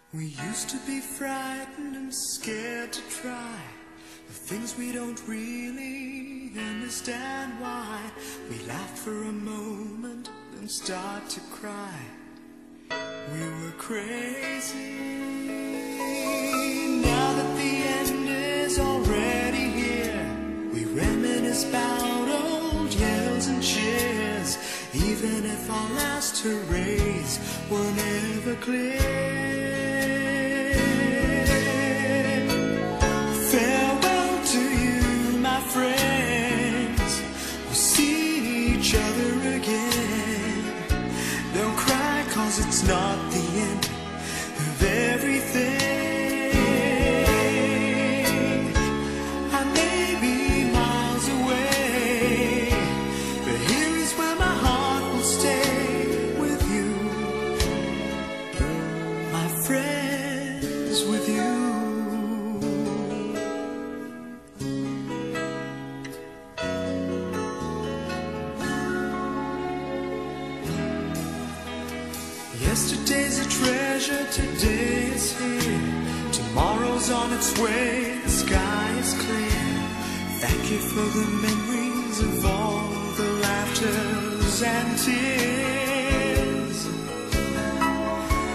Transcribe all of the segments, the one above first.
We used to be frightened and scared to try the things we don't really understand why. We laughed for a moment, then start to cry. We were crazy. Now that the end is already here, we reminisce about old yells and cheers, even if our last hurrays were never clear. Farewell to you, my friends. We'll see each other again. Don't cry, 'cause it's not the end of everything. I may be miles away, but here is where my heart will stay with you, my friends, with you. Yesterday's a treasure, today is here. Tomorrow's on its way, the sky is clear. Thank you for the memories of all the laughters and tears,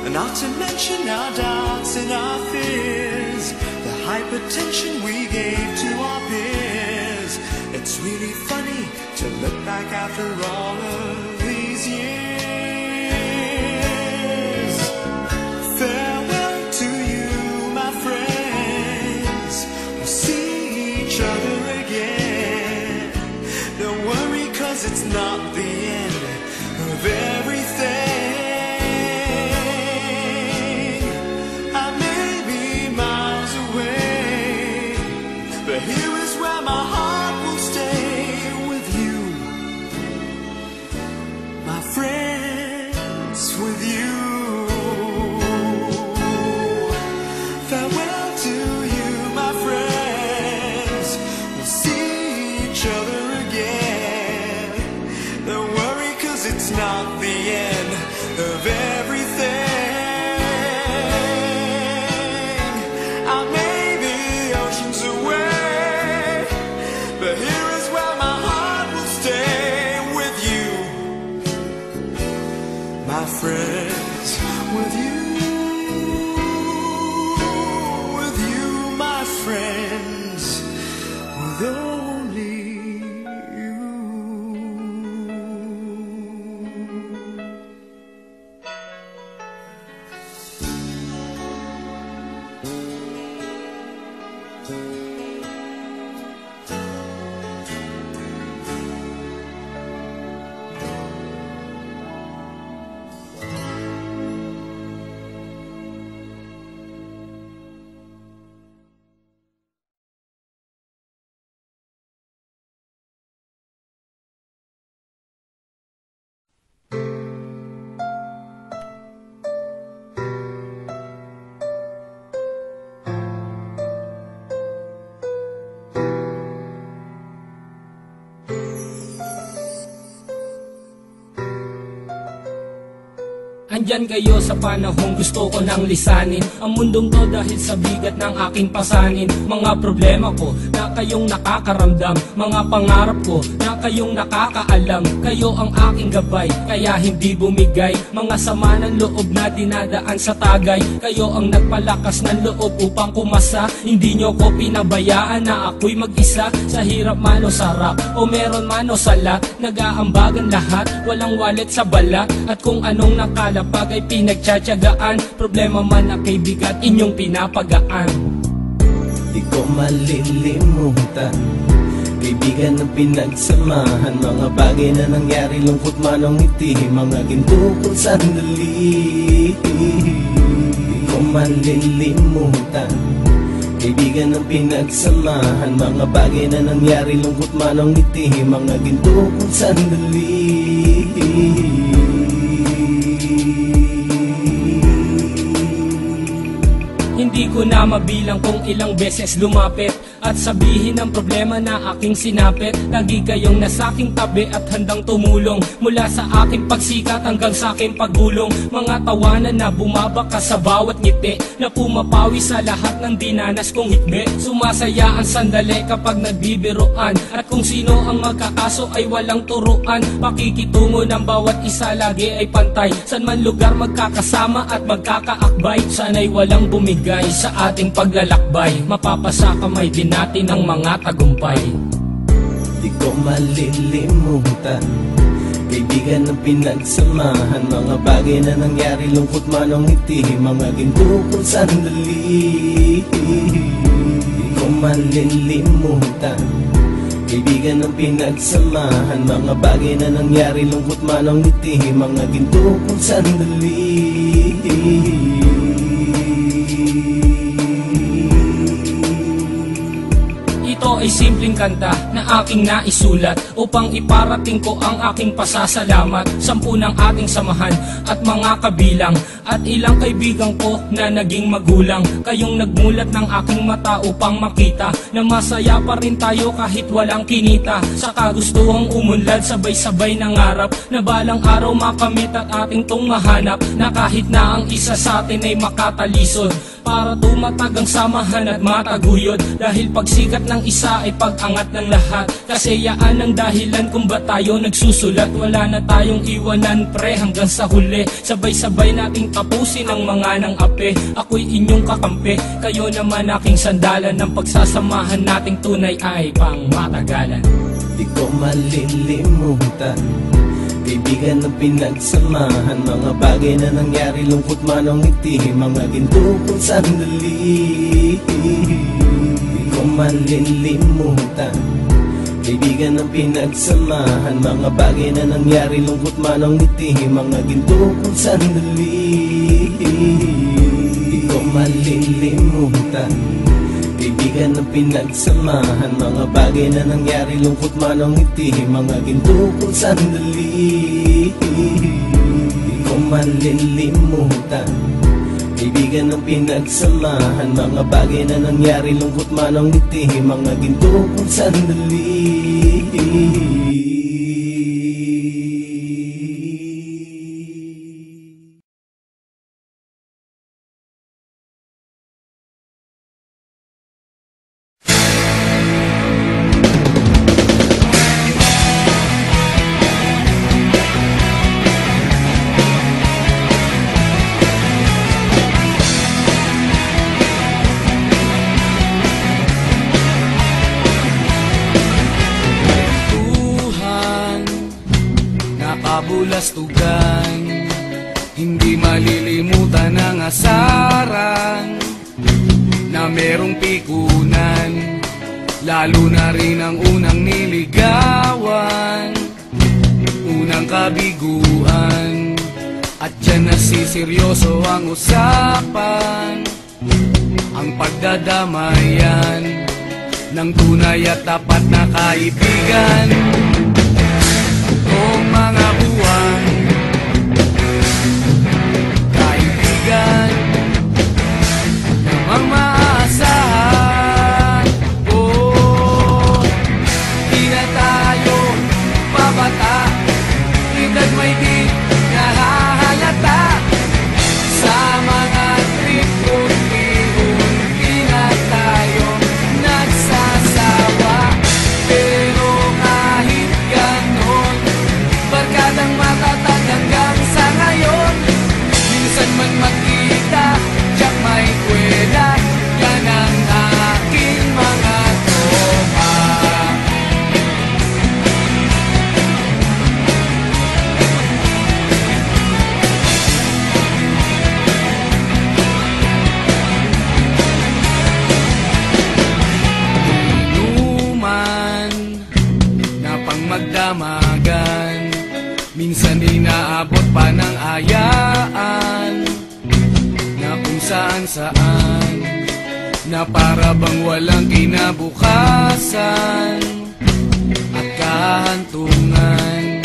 and not to mention our doubts and our fears, the hypertension we gave to our peers. It's really funny to look back after all of these years. Farewell to you, my friends. We'll see each other again. Don't worry, 'cause it's not the end of everything. I may be miles away, but here is where my heart will stay with you, my friends, with you. Farewell to you, my friends. We'll see each other again. Don't worry, 'cause it's not the end of everything. I may be oceans away, but here is where my heart will stay with you, my friends, with you. Friends, with only you. Andyan kayo sa panahong gusto ko nang lisanin ang mundong to dahil sa bigat ng aking pasanin. Mga problema ko na kayong nakakaramdam, mga pangarap ko na kayong nakakaalam. Kayo ang aking gabay, kaya hindi bumigay. Mga sama ng loob na dinadaan sa tagay, kayo ang nagpalakas ng loob upang kumasa. Hindi nyo ko pinabayaan na ako'y mag-isa. Sa hirap man o sarap, o meron man o sala, nag-aambagan lahat, walang wallet sa balat. At kung anong nakalap bagay pinagtsatsagaan, problema man na kay bigat inyong pinapagaan. Di ko malilimutan, kaibigan ng pinagsamahan, mga bagay na nangyari, lungkot man ang ngiti, mga ginto kong sandali. Di ko malilimutan, kaibigan ng pinagsamahan, mga bagay na nangyari, lungkot man ang ngiti, mga ginto kong sandali. Hindi ko na mabilang kung ilang beses lumapit at sabihin ang problema na aking sinapit. Lagi kayong nasa aking tabi at handang tumulong, mula sa aking pagsikat hanggang sa aking paggulong. Mga tawanan na bumabaka sa bawat ngiti, na pumapawi sa lahat ng dinanas kong hikbi. Sumasaya ang sandali kapag nagbibiruan, at kung sino ang magkakaso ay walang turuan. Pakikitungo ng bawat isa lagi ay pantay, san man lugar magkakasama at magkakaakbay. Sana'y walang bumigay sa ating paglalakbay, mapapasa kamay din natin ang mga tagumpay. Di ko malilimutan, kaibigan ng pinagsamahan, mga bagay na nangyari, lungkot man o ngiti, mga ginto kong sandali. Di ko malilimutan, kaibigan ng pinagsamahan, mga bagay na nangyari, lungkot man o ngiti, mga ginto kong sandali. Ito ay simpleng kanta na aking naisulat upang iparating ko ang aking pasasalamat. 10 ng ating samahan at mga kabilang, at ilang kaibigan ko na naging magulang. Kayong nagmulat ng aking mata upang makita na masaya pa rin tayo kahit walang kinita. Sa kagustuhang umunlad, sabay-sabay nangarap na balang araw makamit at ating tong mahanap, na kahit na ang isa sa atin ay makatalisod, para tumatag ang samahan at mataguyod. Dahil pagsikat ng isa ay pag-angat ng lahat, kasi yaan ang dahilan kung ba't tayo nagsusulat. Wala na tayong iwanan pre hanggang sa huli, sabay-sabay nating tapusin ang mga nang ape. Ako'y inyong kakampi, kayo naman aking sandalan, ng pagsasamahan nating tunay ay pang matagalan. Di ko malilimutan, kaibigan ng pinagsamahan, mga bagay na nangyari, lungkot man o ngiti, mga ginto kong sandali. Di ko malilimutan, kaibigan ng pinagsamahan, mga bagay na nangyari, lungkot man o ngiti, mga ginto kong sandali. Di ko malilimutan, kaibigan ng pinagsamahan, mga bagay na nangyari, lungkot man o ngiti, mga ginto kong sandali. Di ko malilimutan, kaibigan ng pinagsamahan, mga bagay na nangyari, lungkot man o ngiti, mga ginto kong sandali. Kabulastugan, hindi malilimutan ang asaran na merong pikunan, lalo na rin ang unang niligawan, unang kabiguan, at dyan nasiseryoso ang usapan, ang pagdadamayan ng tunay at tapat na kaibigan. Noong mga buwan, kaibigan namang maaasahan. Oh, di na tayo babata, edad may di nahahalata. Sa mga trip unti-unti na tayo nagsasawa. Pero kahit ganon, barkadang matatag hanggang sa ngayon. Minsan man magkita, tiyak may kwela, yan ang aking mga tropa. Inuman na pang magdamagan, minsan inaabot pa ng ayaan, na kung saan-saan, na para bang walang kinabukasan at kahantungan.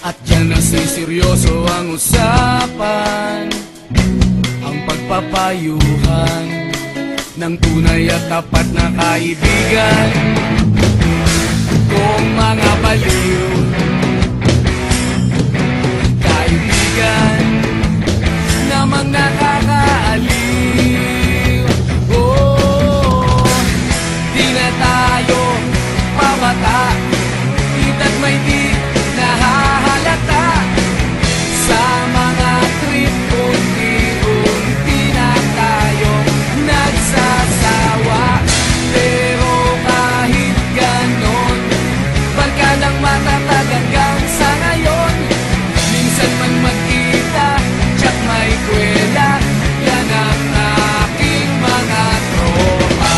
At dyan nasiseryoso ang usapan, ang pagpapayuhan, ng tunay at tapat na kaibigan kong mga baliw. Kaibigan namang nakakaaliw. Oh, di na tayo pabata, ita't may di nahahalata. Sa mga trip unti-unti na tayo nagsasawa. Pero kahit ganon, barka lang matatag hanggang sa ngayon. Minsan man magkita, tsak may kwela, yan ang aking mga tropa.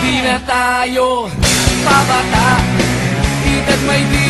Di na tayo pabata, ita't may di